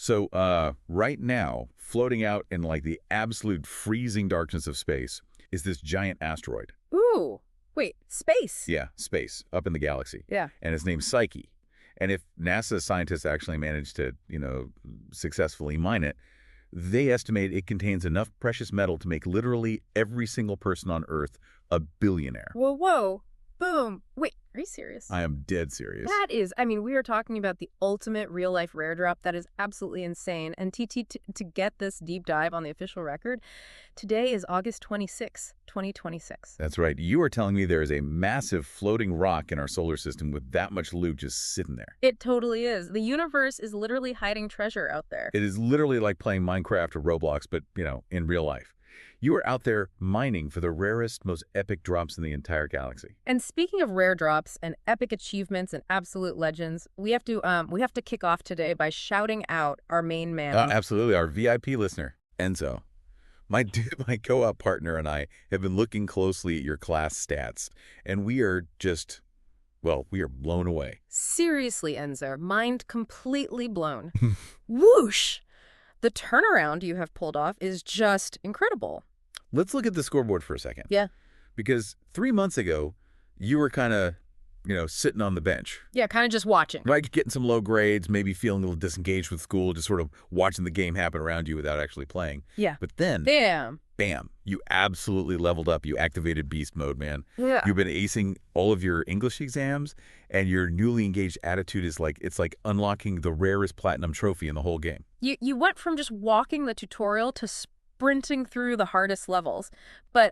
So, right now, floating out in like the absolute freezing darkness of space is this giant asteroid. Ooh, wait, space? Yeah, space, up in the galaxy. Yeah. And it's named Psyche. And if NASA scientists actually manage to, successfully mine it, they estimate it contains enough precious metal to make literally every single person on Earth a billionaire. Whoa, whoa, boom. Wait, are you serious? I am dead serious. That is, I mean, we are talking about the ultimate real-life rare drop. That is absolutely insane. And TT, to get this deep dive on the official record, today is August 26, 2026. That's right. You are telling me there is a massive floating rock in our solar system with that much loot just sitting there. It totally is. The universe is literally hiding treasure out there. It is literally like playing Minecraft or Roblox, but, in real life. You are out there mining for the rarest, most epic drops in the entire galaxy. And speaking of rare drops and epic achievements and absolute legends, we have to kick off today by shouting out our main man. Absolutely, our VIP listener, Enzo. My co-op partner and I have been looking closely at your class stats, and we are blown away. Seriously, Enzo, mind completely blown. Whoosh! The turnaround you have pulled off is just incredible. Let's look at the scoreboard for a second. Yeah. Because 3 months ago, you were kind of, sitting on the bench. Yeah, kind of just watching. Right, getting some low grades, maybe feeling a little disengaged with school, just sort of watching the game happen around you without actually playing. Yeah. But then, bam, you absolutely leveled up. You activated beast mode, man. Yeah. You've been acing all of your English exams, and your newly engaged attitude is it's like unlocking the rarest platinum trophy in the whole game. You went from just walking the tutorial to sprinting through the hardest levels. But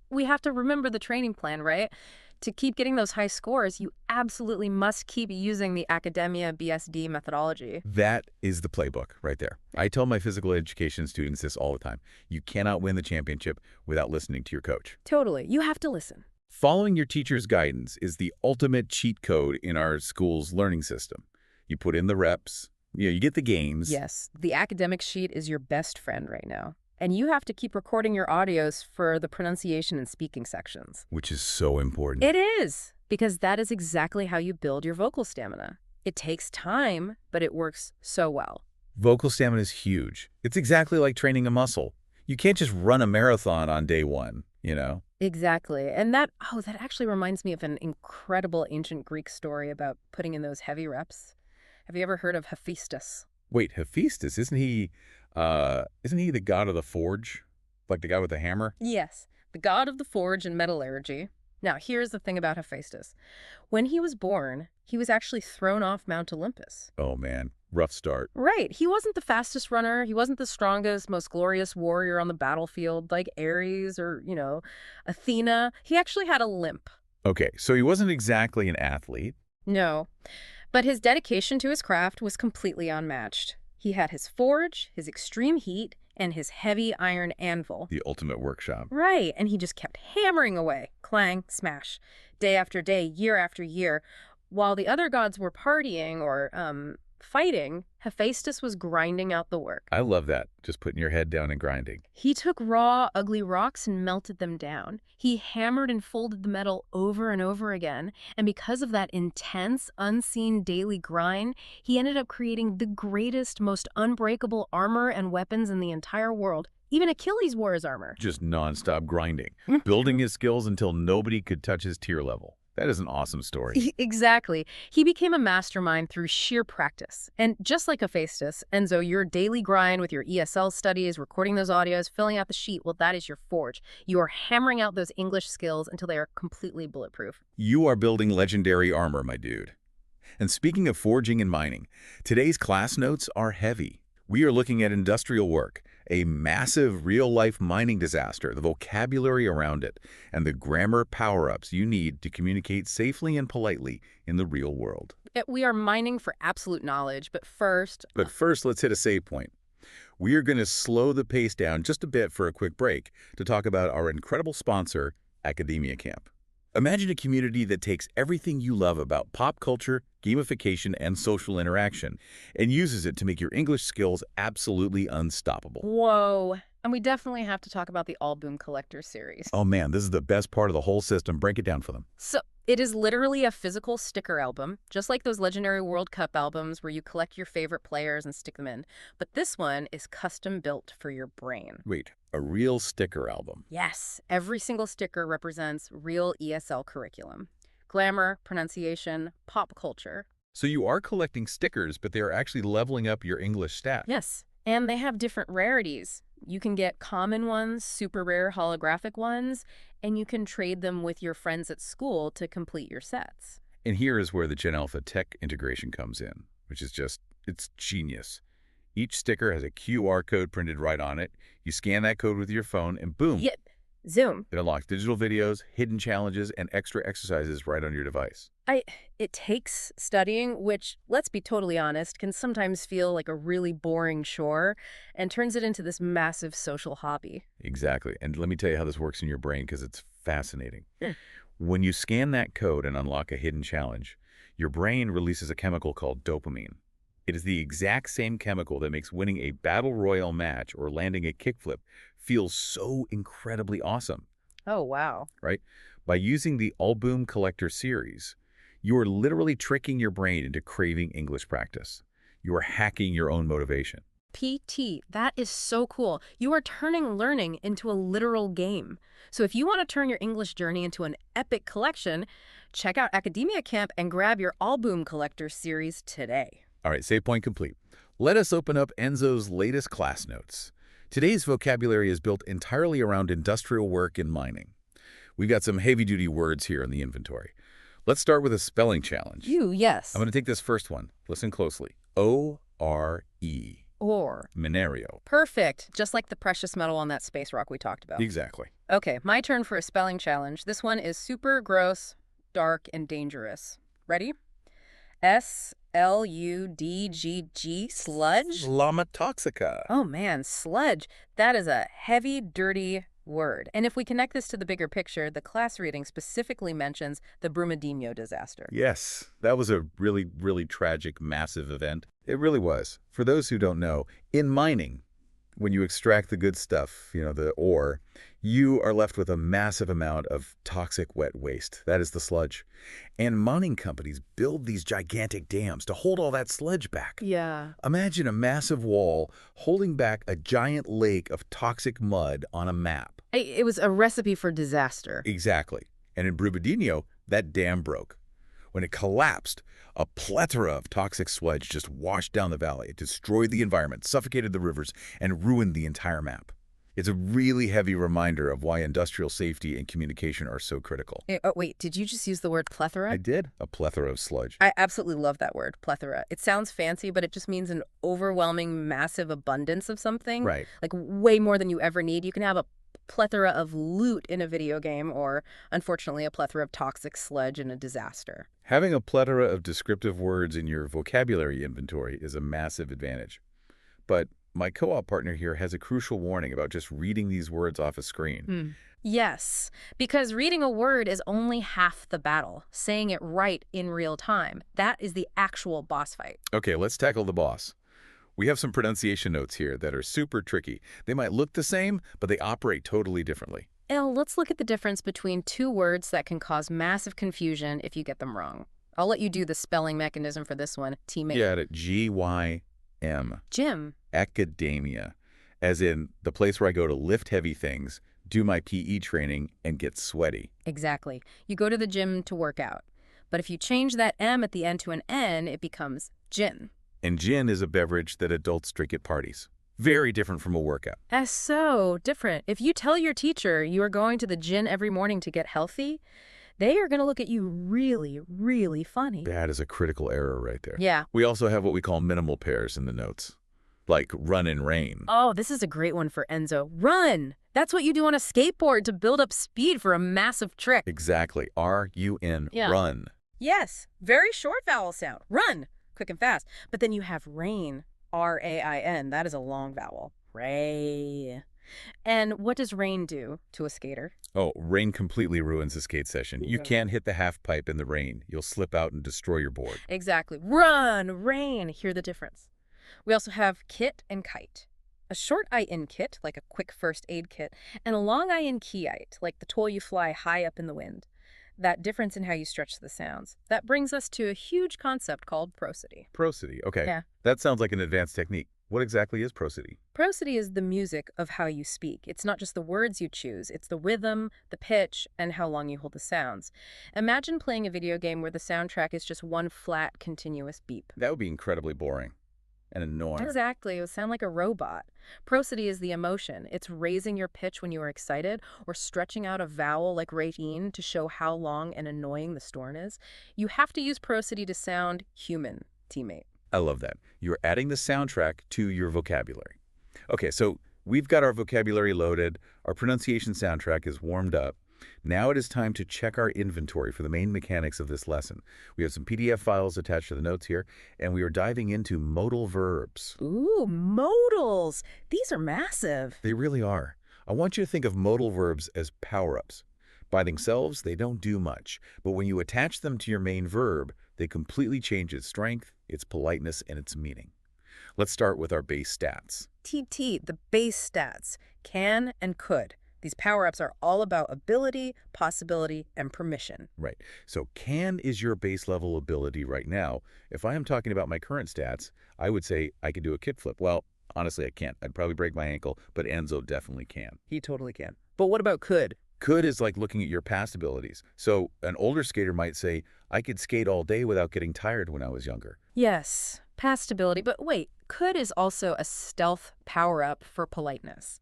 we have to remember the training plan, right? To keep getting those high scores, you absolutely must keep using the AcademiaBSB methodology. That is the playbook right there. I tell my physical education students this all the time. You cannot win the championship without listening to your coach. Totally. You have to listen. Following your teacher's guidance is the ultimate cheat code in our school's learning system. You put in the reps, you get the gains. Yes, the academic sheet is your best friend right now. And you have to keep recording your audios for the pronunciation and speaking sections. Which is so important. It is, because that is exactly how you build your vocal stamina. It takes time, but it works so well. Vocal stamina is huge. It's exactly like training a muscle. You can't just run a marathon on day one, Exactly. And that actually reminds me of an incredible ancient Greek story about putting in those heavy reps. Have you ever heard of Hephaestus? Wait, Hephaestus, isn't he the god of the forge? Like the guy with the hammer? Yes, the god of the forge and metallurgy. Now, here's the thing about Hephaestus. When he was born, he was actually thrown off Mount Olympus. Oh, man. Rough start. Right. He wasn't the fastest runner. He wasn't the strongest, most glorious warrior on the battlefield like Ares or, Athena. He actually had a limp. Okay, so he wasn't exactly an athlete. No. But his dedication to his craft was completely unmatched. He had his forge, his extreme heat, and his heavy iron anvil. The ultimate workshop. Right, and he just kept hammering away, clang, smash, day after day, year after year. While the other gods were partying or fighting, Hephaestus was grinding out the work. I love that, just putting your head down and grinding. He took raw, ugly rocks and melted them down. He hammered and folded the metal over and over again, and because of that intense, unseen daily grind, he ended up creating the greatest, most unbreakable armor and weapons in the entire world. Even Achilles wore his armor. Just nonstop grinding, building his skills until nobody could touch his tier level. That is an awesome story. Exactly. He became a mastermind through sheer practice. And just like Hephaestus, Enzo, your daily grind with your ESL studies, recording those audios, filling out the sheet, well, that is your forge. You are hammering out those English skills until they are completely bulletproof. You are building legendary armor, my dude. And speaking of forging and mining, today's class notes are heavy. We are looking at industrial work, a massive real-life mining disaster, the vocabulary around it, and the grammar power-ups you need to communicate safely and politely in the real world. We are mining for absolute knowledge, but first, let's hit a save point. We are going to slow the pace down just a bit for a quick break to talk about our incredible sponsor, Academia Camp. Imagine a community that takes everything you love about pop culture, gamification, and social interaction and uses it to make your English skills absolutely unstoppable. Whoa. And we definitely have to talk about the All Boom Collector series. Oh man, this is the best part of the whole system. Break it down for them. It is literally a physical sticker album, just like those legendary World Cup albums where you collect your favorite players and stick them in. But this one is custom built for your brain. Wait, a real sticker album? Yes, every single sticker represents real ESL curriculum. Glamour, pronunciation, pop culture. So you are collecting stickers, but they are actually leveling up your English stat. Yes, and they have different rarities. You can get common ones, super rare holographic ones, and you can trade them with your friends at school to complete your sets. And here is where the Gen Alpha tech integration comes in, which is just, it's genius. Each sticker has a QR code printed right on it. You scan that code with your phone, and boom, Yep, zoom. it unlocks digital videos, hidden challenges, and extra exercises right on your device. It takes studying, which, let's be totally honest, can sometimes feel like a really boring chore, and turns it into this massive social hobby. Exactly. And let me tell you how this works in your brain because it's fascinating. Hmm. When you scan that code and unlock a hidden challenge, your brain releases a chemical called dopamine. It is the exact same chemical that makes winning a battle royale match or landing a kickflip feel so incredibly awesome, Oh, wow. right? By using the Album Collector series, you are literally tricking your brain into craving English practice. You are hacking your own motivation. PT, that is so cool. You are turning learning into a literal game. So if you want to turn your English journey into an epic collection, check out Academia Camp and grab your Album Collector series today. All right, save point complete. Let us open up Enzo's latest class notes. Today's vocabulary is built entirely around industrial work and mining. We've got some heavy-duty words here in the inventory. Let's start with a spelling challenge. Yes. I'm going to take this first one. Listen closely. O-R-E. Or. Minerio. Perfect. Just like the precious metal on that space rock we talked about. Exactly. Okay, my turn for a spelling challenge. This one is super gross, dark, and dangerous. Ready? S-L-U-D-G-G, sludge? Llama toxica. Oh man, sludge. That is a heavy, dirty word. And if we connect this to the bigger picture, the class reading specifically mentions the Brumadinho disaster. Yes, that was a really, really tragic, massive event. It really was. For those who don't know, in mining, when you extract the good stuff, the ore, you are left with a massive amount of toxic wet waste. That is the sludge. And mining companies build these gigantic dams to hold all that sludge back. Yeah. Imagine a massive wall holding back a giant lake of toxic mud on a map. It was a recipe for disaster. Exactly. And in Brumadinho, that dam broke. When it collapsed, a plethora of toxic sludge just washed down the valley. It destroyed the environment, suffocated the rivers, and ruined the entire map. It's a really heavy reminder of why industrial safety and communication are so critical. Oh, wait, did you just use the word plethora? I did. A plethora of sludge. I absolutely love that word, plethora. It sounds fancy, but it just means an overwhelming, massive abundance of something. Right. Like way more than you ever need. You can have a plethora of loot in a video game or, unfortunately, a plethora of toxic sludge in a disaster. Having a plethora of descriptive words in your vocabulary inventory is a massive advantage. But my co-op partner here has a crucial warning about just reading these words off a screen. Yes, because reading a word is only half the battle. Saying it right in real time, that is the actual boss fight. Okay, let's tackle the boss. We have some pronunciation notes here that are super tricky. They might look the same, but they operate totally differently. Let's look at the difference between two words that can cause massive confusion if you get them wrong. I'll let you do the spelling mechanism for this one, teammate. You got it. G-Y-M. Gym. Academia. As in the place where I go to lift heavy things, do my PE training, and get sweaty. Exactly. You go to the gym to work out. But if you change that M at the end to an N, it becomes gin. And gin is a beverage that adults drink at parties. Very different from a workout. That's so different. If you tell your teacher you are going to the gym every morning to get healthy, they are going to look at you really, really funny. That is a critical error right there. Yeah. We also have what we call minimal pairs in the notes, like run and rain. Oh, this is a great one for Enzo. Run! That's what you do on a skateboard to build up speed for a massive trick. Exactly. R-U-N, Yeah. run. Yes, very short vowel sound. Run! Quick and fast. But then you have rain. R-A-I-N. That is a long vowel. Ray. And what does rain do to a skater? Oh, rain completely ruins a skate session. You can't hit the half pipe in the rain. You'll slip out and destroy your board. Exactly. Run! Rain! Hear the difference. We also have kit and kite. A short I-in kit, like a quick first aid kit, and a long I-in keyite, like the toy you fly high up in the wind. that difference in how you stretch the sounds. That brings us to a huge concept called prosody. Prosody. Okay. Yeah. That sounds like an advanced technique. What exactly is prosody? Prosody is the music of how you speak. It's not just the words you choose, it's the rhythm, the pitch, and how long you hold the sounds. Imagine playing a video game where the soundtrack is just one flat, continuous beep. That would be incredibly boring and annoying. Exactly, it would sound like a robot. Prosody is the emotion. It's raising your pitch when you are excited or stretching out a vowel like rain to show how long and annoying the storm is. You have to use prosody to sound human, teammate. I love that. You're adding the soundtrack to your vocabulary. Okay, so we've got our vocabulary loaded. Our pronunciation soundtrack is warmed up. Now it is time to check our inventory for the main mechanics of this lesson. We have some PDF files attached to the notes here, and we are diving into modal verbs. Ooh, modals. These are massive. They really are. I want you to think of modal verbs as power-ups. By themselves, they don't do much, but when you attach them to your main verb, they completely change its strength, its politeness, and its meaning. Let's start with our base stats. TT, the base stats, can and could. These power-ups are all about ability, possibility, and permission. Right. So can is your base level ability right now. If I am talking about my current stats, I would say I can do a kickflip. Well, honestly, I can't. I'd probably break my ankle, but Enzo definitely can. He totally can. But what about could? Could is like looking at your past abilities. So an older skater might say, I could skate all day without getting tired when I was younger. Yes, past ability. But wait, could is also a stealth power-up for politeness.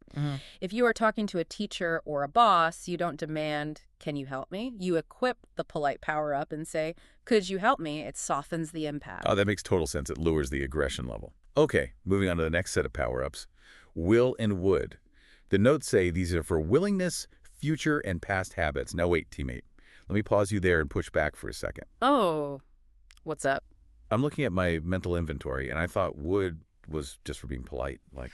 If you are talking to a teacher or a boss, you don't demand, can you help me? You equip the polite power-up and say, could you help me? It softens the impact. Oh, that makes total sense. It lowers the aggression level. Okay, moving on to the next set of power-ups. Will and would. The notes say these are for willingness, future, and past habits. Now wait, teammate. Let me pause you there and push back for a second. Oh, what's up? I'm looking at my mental inventory, and I thought would was just for being polite. Like,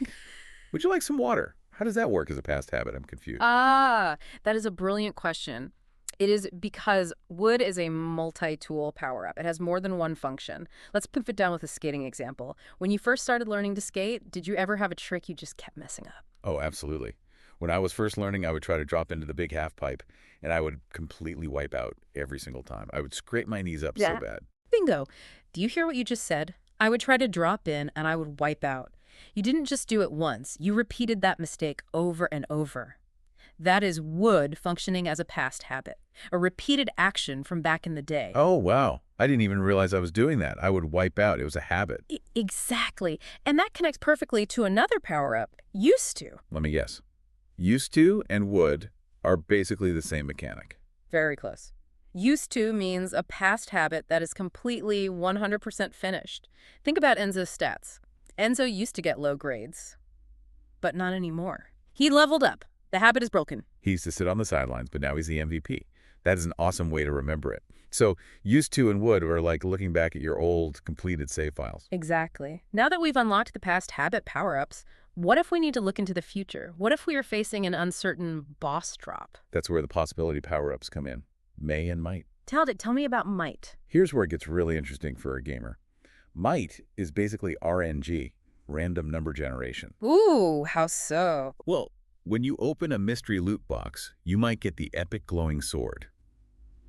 would you like some water? How does that work as a past habit? I'm confused. Ah, that is a brilliant question. It is because would is a multi-tool power-up. It has more than one function. Let's poof it down with a skating example. When you first started learning to skate, did you ever have a trick you just kept messing up? Oh, absolutely. When I was first learning, I would try to drop into the big half pipe, and I would completely wipe out every single time. I would scrape my knees up so bad. Bingo. Do you hear what you just said? I would try to drop in and I would wipe out. You didn't just do it once. You repeated that mistake over and over. That is would functioning as a past habit, a repeated action from back in the day. Oh, wow. I didn't even realize I was doing that. I would wipe out. It was a habit. Exactly. And that connects perfectly to another power-up, used to. Let me guess. Used to and would are basically the same mechanic. Very close. Used to means a past habit that is completely 100% finished. Think about Enzo's stats. Enzo used to get low grades, but not anymore. He leveled up. The habit is broken. He used to sit on the sidelines, but now he's the MVP. That is an awesome way to remember it. So used to and would are like looking back at your old completed save files. Exactly. Now that we've unlocked the past habit power-ups, what if we need to look into the future? What if we are facing an uncertain boss drop? That's where the possibility power-ups come in. May and might. Tell me about might. Here's where it gets really interesting for a gamer. Might is basically RNG, random number generation. Ooh, how so? Well, when you open a mystery loot box, you might get the epic glowing sword.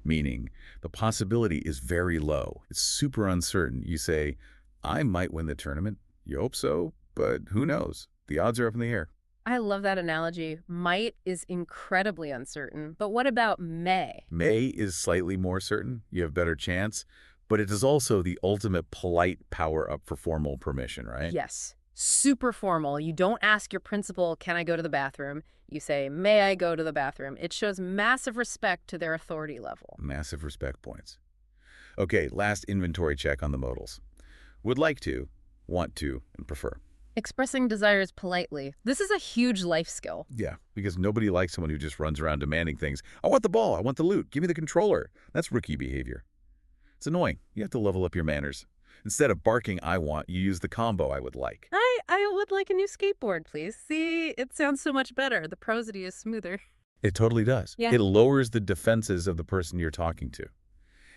Meaning, the possibility is very low. It's super uncertain. You say, I might win the tournament. You hope so, but who knows? The odds are up in the air. I love that analogy. Might is incredibly uncertain. But what about may? May is slightly more certain. You have better chance. But it is also the ultimate polite power-up for formal permission, right? Yes. Super formal. You don't ask your principal, can I go to the bathroom? You say, may I go to the bathroom? It shows massive respect to their authority level. Massive respect points. Okay, last inventory check on the modals. Would like to, want to, and prefer. Expressing desires politely. This is a huge life skill. Yeah, because nobody likes someone who just runs around demanding things. I want the ball. I want the loot. Give me the controller. That's rookie behavior. It's annoying. You have to level up your manners. Instead of barking, I want, you use the combo I would like. I would like a new skateboard, please. See, it sounds so much better. The prosody is smoother. It totally does. Yeah. It lowers the defenses of the person you're talking to.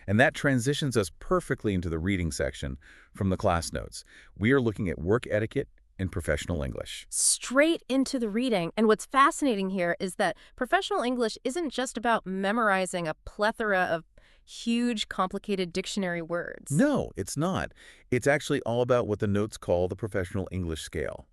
And that transitions us perfectly into the reading section from the class notes. We are looking at work etiquette in professional English. Straight into the reading. And what's fascinating here is that professional English isn't just about memorizing a plethora of huge, complicated dictionary words. No, it's not. It's actually all about what the notes call the professional English scale.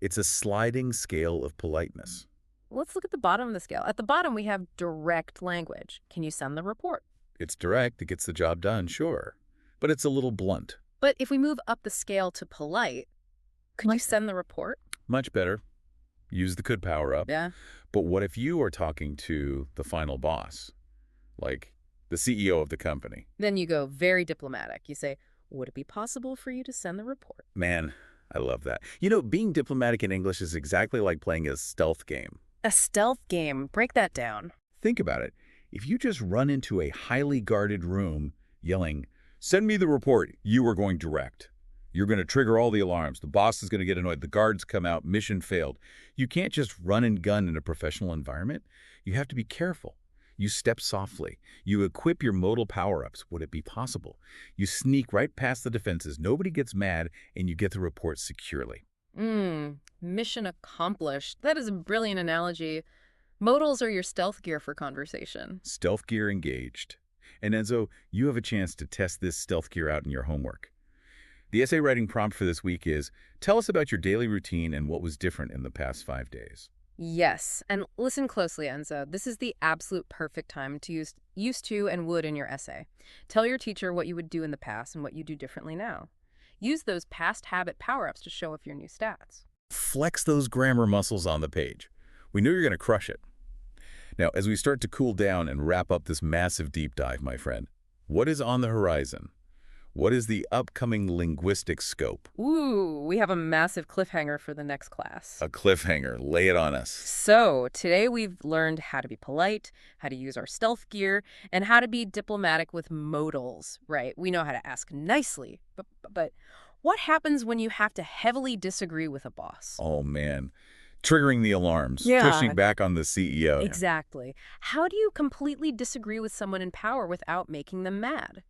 It's a sliding scale of politeness. Let's look at the bottom of the scale. At the bottom, we have direct language. Can you send the report? It's direct, it gets the job done, sure. But it's a little blunt. But if we move up the scale to polite, could you send the report? Much better. Use the could power up. Yeah. But what if you are talking to the final boss? Like the CEO of the company? Then you go very diplomatic. You say, would it be possible for you to send the report? Man, I love that. You know, being diplomatic in English is exactly like playing a stealth game. A stealth game. Break that down. Think about it. If you just run into a highly guarded room yelling, "Send me the report," you are going direct. You're going to trigger all the alarms. The boss is going to get annoyed. The guards come out. Mission failed. You can't just run and gun in a professional environment. You have to be careful. You step softly. You equip your modal power-ups. Would it be possible? You sneak right past the defenses. Nobody gets mad, and you get the report securely. Mission accomplished. That is a brilliant analogy. Modals are your stealth gear for conversation. Stealth gear engaged. And Enzo, you have a chance to test this stealth gear out in your homework. The essay writing prompt for this week is, tell us about your daily routine and what was different in the past 5 days. Yes, and listen closely, Enzo. This is the absolute perfect time to use used to and would in your essay. Tell your teacher what you would do in the past and what you do differently now. Use those past habit power-ups to show off your new stats. Flex those grammar muscles on the page. We know you're going to crush it. Now, as we start to cool down and wrap up this massive deep dive, my friend, what is on the horizon? What is the upcoming linguistic scope? Ooh, we have a massive cliffhanger for the next class. A cliffhanger. Lay it on us. So, today we've learned how to be polite, how to use our stealth gear, and how to be diplomatic with modals, right? We know how to ask nicely, but what happens when you have to heavily disagree with a boss? Oh, man. Triggering the alarms. Yeah. Pushing back on the CEO. Exactly. How do you completely disagree with someone in power without making them mad?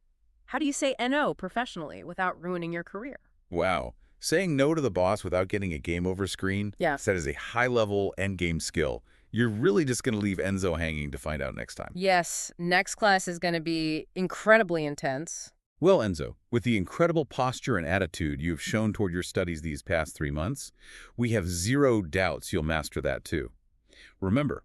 How do you say NO professionally without ruining your career? Wow. Saying no to the boss without getting a game over screen, Yeah. that is a high-level endgame skill. You're really just going to leave Enzo hanging to find out next time. Yes, next class is going to be incredibly intense. Well, Enzo, with the incredible posture and attitude you've shown toward your studies these past 3 months, we have zero doubts you'll master that too. Remember,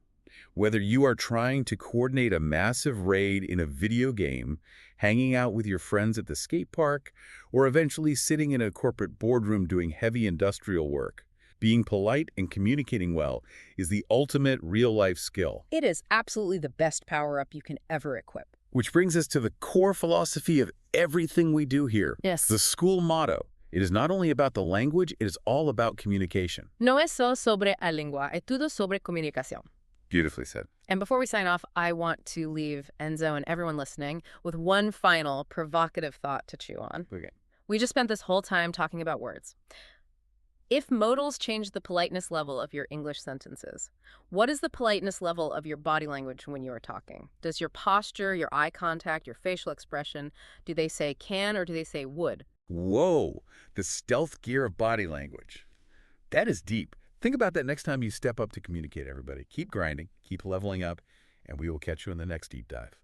whether you are trying to coordinate a massive raid in a video game, hanging out with your friends at the skate park, or eventually sitting in a corporate boardroom doing heavy industrial work, being polite and communicating well is the ultimate real-life skill. It is absolutely the best power-up you can ever equip. Which brings us to the core philosophy of everything we do here. Yes. The school motto. It is not only about the language, it is all about communication. No es solo sobre la lengua, es todo sobre comunicación. Beautifully said. And before we sign off, I want to leave Enzo and everyone listening with one final provocative thought to chew on. Okay. We just spent this whole time talking about words. If modals change the politeness level of your English sentences, what is the politeness level of your body language when you are talking? Does your posture, your eye contact, your facial expression, do they say can or do they say would? Whoa, the stealth gear of body language. That is deep. Think about that next time you step up to communicate, everybody. Keep grinding, keep leveling up, and we will catch you in the next deep dive.